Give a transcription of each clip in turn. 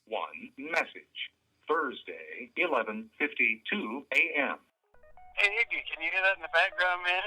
one message. Thursday, 11:52 a.m. Hey, Iggy, can you hear that in the background, man?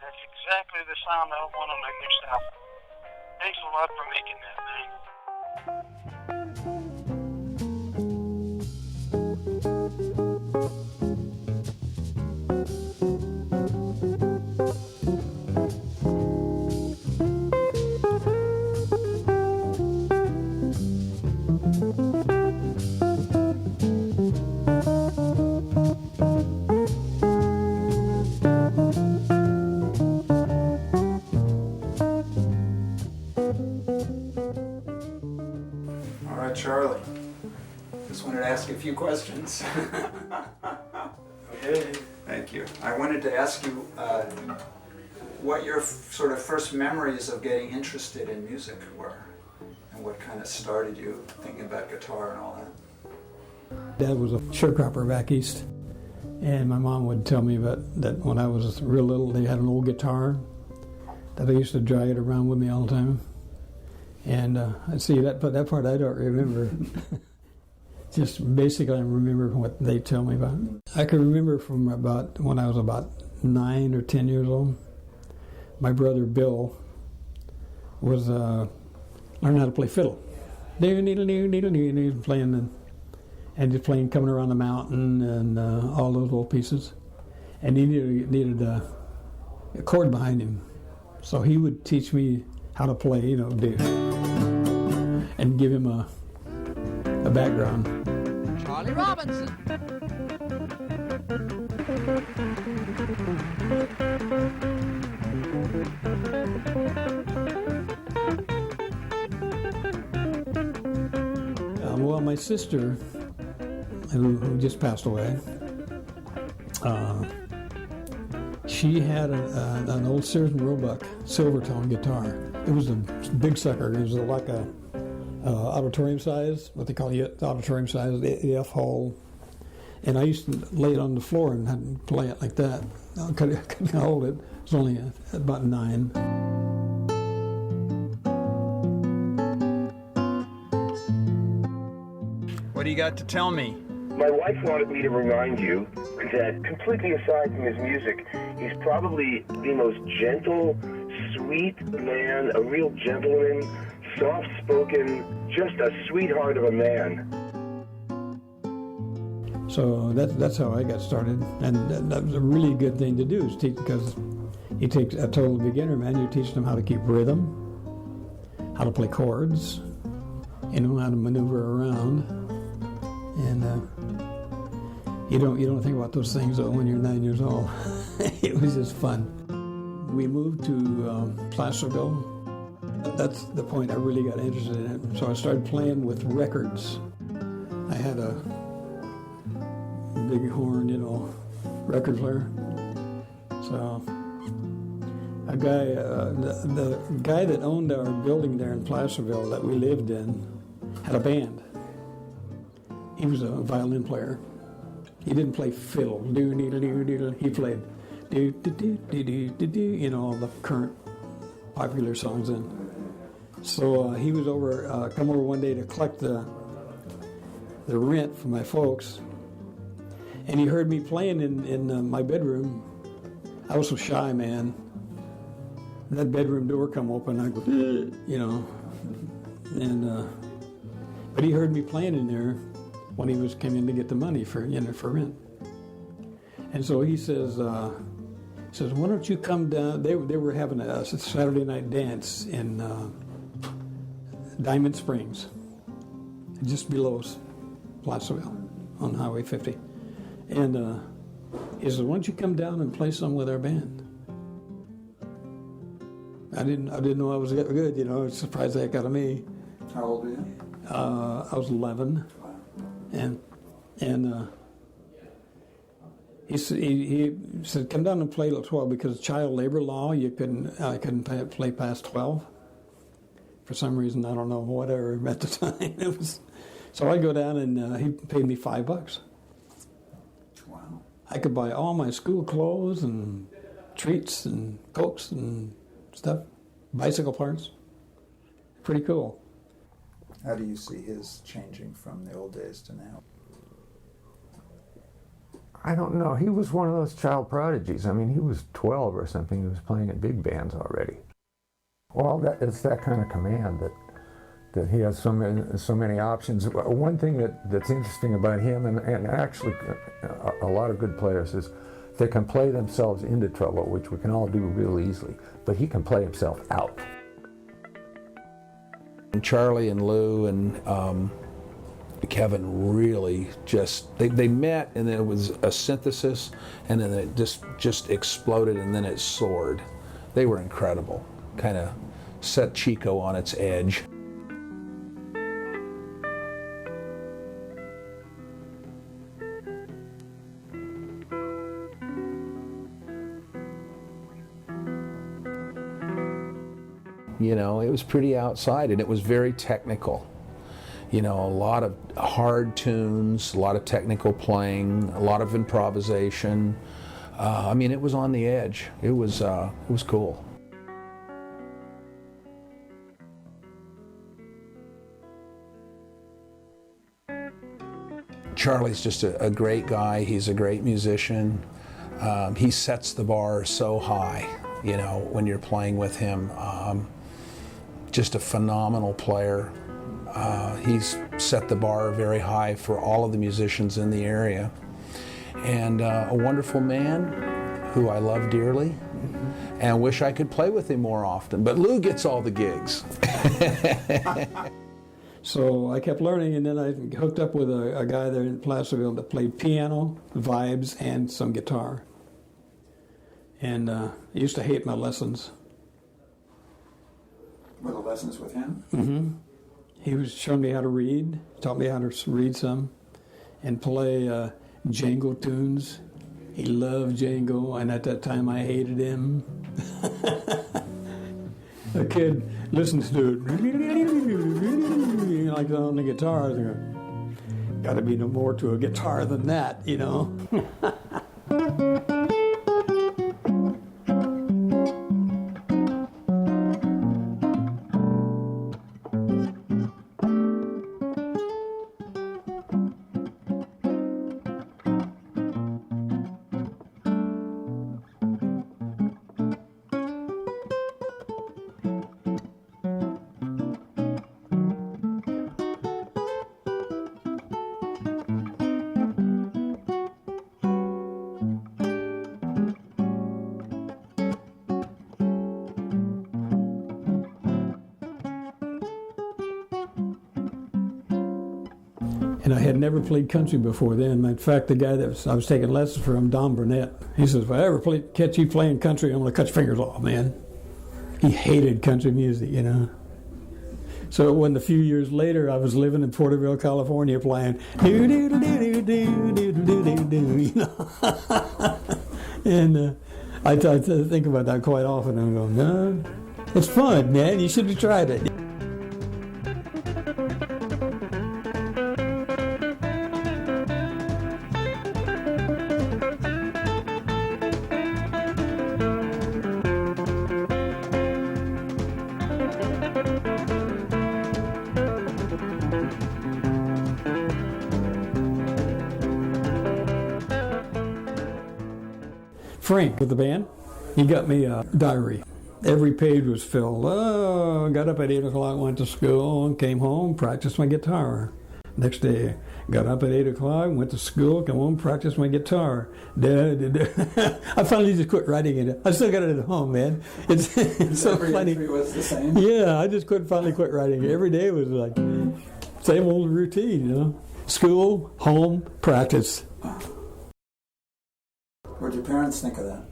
That's exactly the sound I want on my next album. Thanks a lot for making that, man. Charlie, just wanted to ask you a few questions. Okay. Thank you. I wanted to ask you what your sort of first memories of getting interested in music were, and what kind of started you thinking about guitar and all that. Dad was a sharecropper back east, and my mom would tell me that when I was real little, they had an old guitar that I used to drag it around with me all the time. And I see that part I don't remember. Just basically I remember what they tell me about. I can remember from about when I was about 9 or 10 years old. My brother Bill was learning how to play fiddle. And he was playing coming around the mountain and all those little pieces. And he needed a chord behind him, so he would teach me how to play, and give him a background. Charlie Robinson. Well, my sister, who just passed away, she had an old Sears and Roebuck Silvertone guitar. It was a big sucker. It was like a auditorium size, what they call the auditorium size, the F hole. And I used to lay it on the floor and play it like that. I couldn't hold it. It was only about 9. What do you got to tell me? My wife wanted me to remind you that completely aside from his music, he's probably the most gentle, sweet man, a real gentleman, soft-spoken, just a sweetheart of a man. So that's how I got started, and that was a really good thing to do, is teach, because you take a total beginner, man, you teach them how to keep rhythm, how to play chords, how to maneuver around, and you don't think about those things when you're 9 years old. It was just fun. We moved to Placerville. That's the point I really got interested in it. So I started playing with records. I had a big horn, record player. So a guy, the guy that owned our building there in Placerville that we lived in, had a band. He was a violin player. He didn't play fiddle. He played all the current popular songs then. So he was come over one day to collect the rent from my folks, and he heard me playing in my bedroom. I was so shy, man. That bedroom door come open, I go, but he heard me playing in there when he was coming to get the money for rent. And so he says, why don't you come down? They were having a Saturday night dance in Diamond Springs, just below Placerville on Highway 50. And he says, why don't you come down and play some with our band? I didn't know I was good, It surprised the heck out of me. How old were you? I was 11. And he said, come down and play till 12, because child labor law, I couldn't play past 12. For some reason, I don't know, whatever, at the time. So I go down, and he paid me $5. Wow. I could buy all my school clothes and treats and Cokes and stuff, bicycle parts. Pretty cool. How do you see his changing from the old days to now? I don't know. He was one of those child prodigies. I mean, he was 12 or something. He was playing in big bands already. Well, it's that kind of command that he has so many options. One thing that's interesting about him, and actually a lot of good players, is they can play themselves into trouble, which we can all do real easily, but he can play himself out. Charlie and Lou and Kevin really just, they met, and then it was a synthesis, and then it just exploded, and then it soared. They were incredible. Kind of set Chico on its edge. You know, it was pretty outside, and it was very technical. You know, a lot of hard tunes, a lot of technical playing, a lot of improvisation. I mean, it was on the edge. It was cool. Charlie's just a great guy. He's a great musician. He sets the bar so high, you know, when you're playing with him. Just a phenomenal player. He's set the bar very high for all of the musicians in the area. And a wonderful man who I love dearly and wish I could play with him more often. But Lou gets all the gigs. So I kept learning, and then I hooked up with a guy there in Placerville that played piano, vibes, and some guitar. And I used to hate my lessons. Were the lessons with him? Mm-hmm. He was showing me how to read, taught me how to read some, and play Django tunes. He loved Django, and at that time I hated him. The kid listens to it, like on the guitar. Got to be no more to a guitar than that, you know. And I had never played country before then. In fact, the guy that I was taking lessons from, Don Burnett, he says, if I ever catch you playing country, I'm going to cut your fingers off, man. He hated country music, you know. So when a few years later, I was living in Porterville, California, playing, you know. And I think about that quite often. I'm going, no, it's fun, man. You should have tried it. Frank with the band, he got me a diary. Every page was filled. Oh, got up at 8 o'clock, went to school, came home, practiced my guitar. Next day, got up at 8 o'clock, went to school, come home, practiced my guitar. I finally just quit writing it. I still got it at home, man. It's so every funny. Entry was the same? Yeah, I just finally quit writing it. Every day was like same old routine, you know. School, home, practice. What did your parents think of that?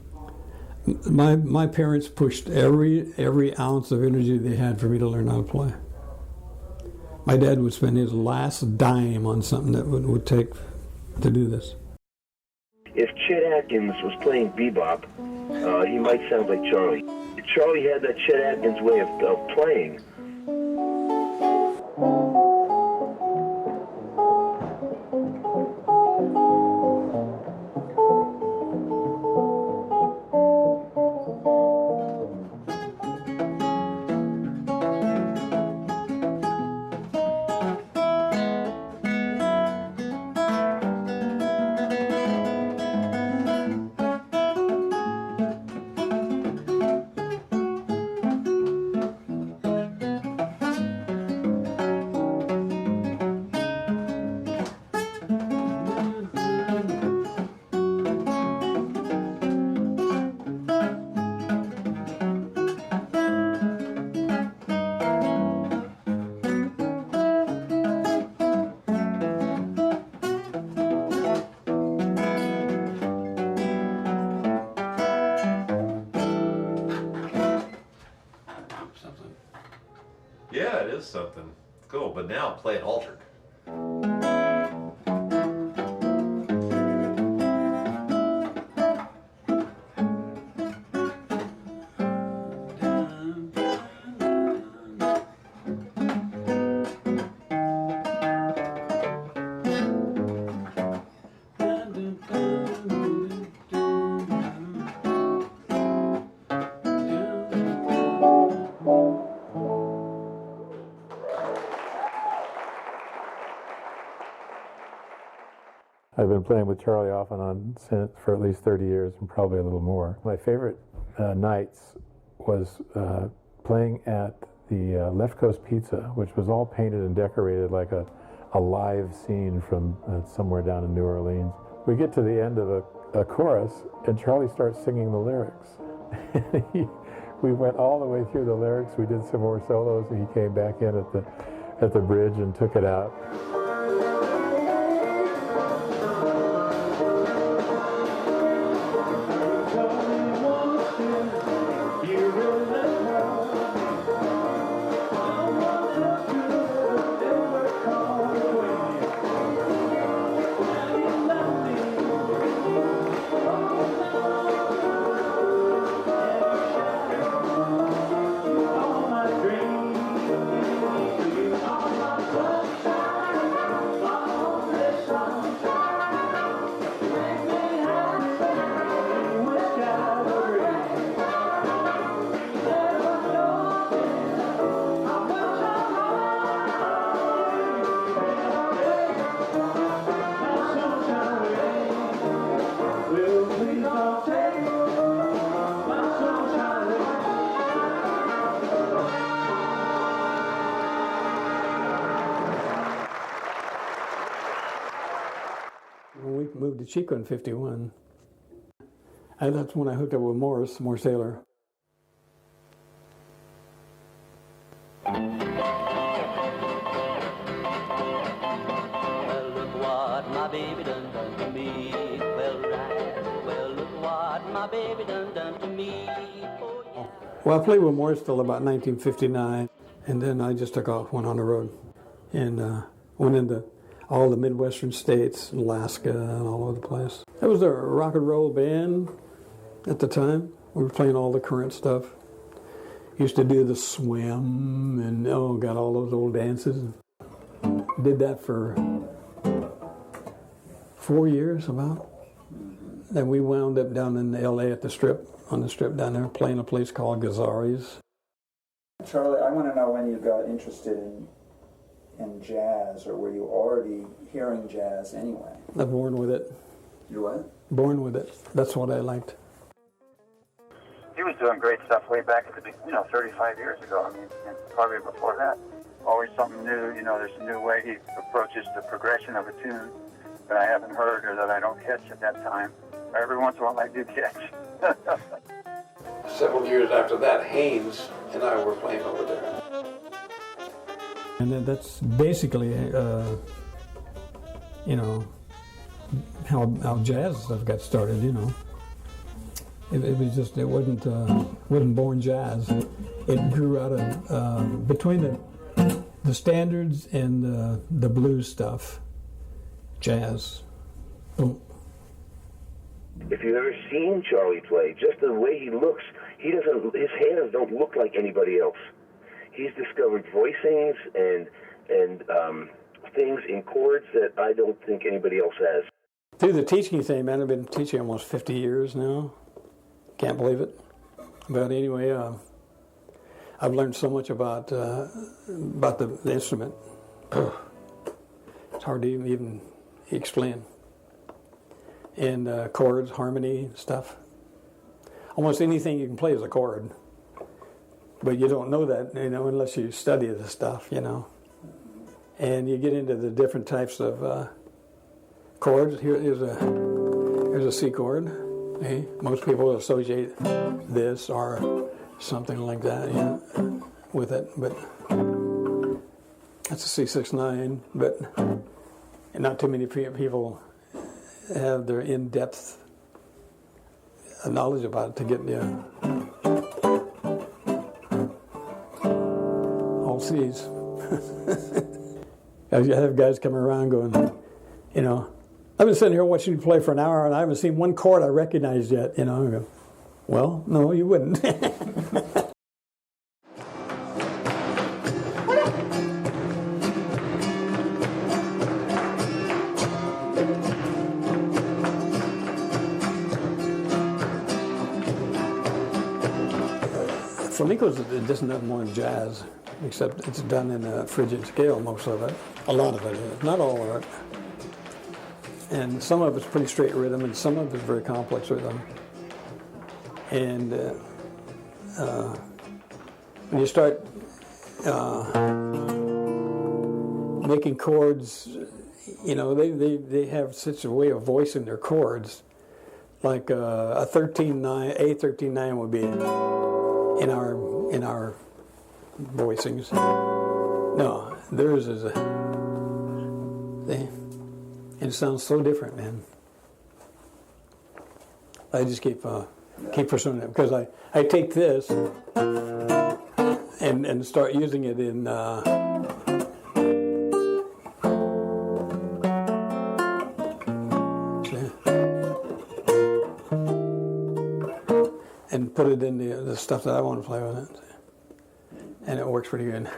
My parents pushed every ounce of energy they had for me to learn how to play. My dad would spend his last dime on something that would take to do this. If Chet Atkins was playing bebop, he might sound like Charlie. Charlie had that Chet Atkins way of playing. Yeah, it is something. Cool, but now play it altered. I've been playing with Charlie off and on since for at least 30 years and probably a little more. My favorite nights was playing at the Left Coast Pizza, which was all painted and decorated like a live scene from somewhere down in New Orleans. We get to the end of a chorus and Charlie starts singing the lyrics. We went all the way through the lyrics, we did some more solos, and he came back in at the bridge and took it out. When we moved to Chico in '51, that's when I hooked up with Morris Taylor. Well, look what my baby done to me. Well, right. Well, look what my baby done to me. Oh, yeah. Well, I played with Morris till about 1959, and then I just took off, went on the road, and went into all the Midwestern states, Alaska, and all over the place. It was a rock and roll band at the time. We were playing all the current stuff. Used to do the swim and, got all those old dances. Did that for 4 years about. Then we wound up down in L.A. at the Strip, on the Strip down there, playing a place called Gazzari's. Charlie, I want to know when you got interested in jazz, or were you already hearing jazz anyway? I'm born with it. You what? Born with it. That's what I liked. He was doing great stuff way back at the, 35 years ago. I mean, and probably before that. Always something new. There's a new way he approaches the progression of a tune that I haven't heard or that I don't catch at that time. Every once in a while I do catch. Several years after that, Haynes and I were playing over there. And then that's basically, how jazz stuff got started. It was just, it wasn't born jazz. It grew out of between the standards and the blues stuff, jazz. Boom. If you've ever seen Charlie play, just the way he looks, his hands don't look like anybody else. He's discovered voicings and things in chords that I don't think anybody else has. Through the teaching thing, man, I've been teaching almost 50 years now. Can't believe it. But anyway, I've learned so much about the instrument. It's hard to even explain. And chords, harmony, stuff. Almost anything you can play is a chord. But you don't know that, unless you study the stuff, And you get into the different types of chords. Here's a C chord. Okay? Most people associate this or something like that, with it. But that's a C6-9. But not too many people have their in-depth knowledge about it to get sees. I have guys coming around going, you know, I've been sitting here watching you play for an hour and I haven't seen one chord I recognized yet, you know. I go, well, no, you wouldn't. Flamenco is nothing more than jazz, except it's done in a frigid scale, most of it. A lot of it is, not all of it. And some of it's pretty straight rhythm, and some of it's very complex rhythm. And when you start making chords, you know, they have such a way of voicing their chords. Like a 13/9, A13/9 would be in our voicings. No, theirs is it sounds so different, man. I just keep pursuing it because I take this and start using it in and put it in the stuff that I want to play with it, and it works pretty good.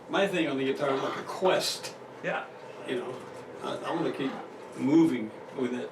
My thing on the guitar is like a quest. Yeah. You know, I want to keep moving with it.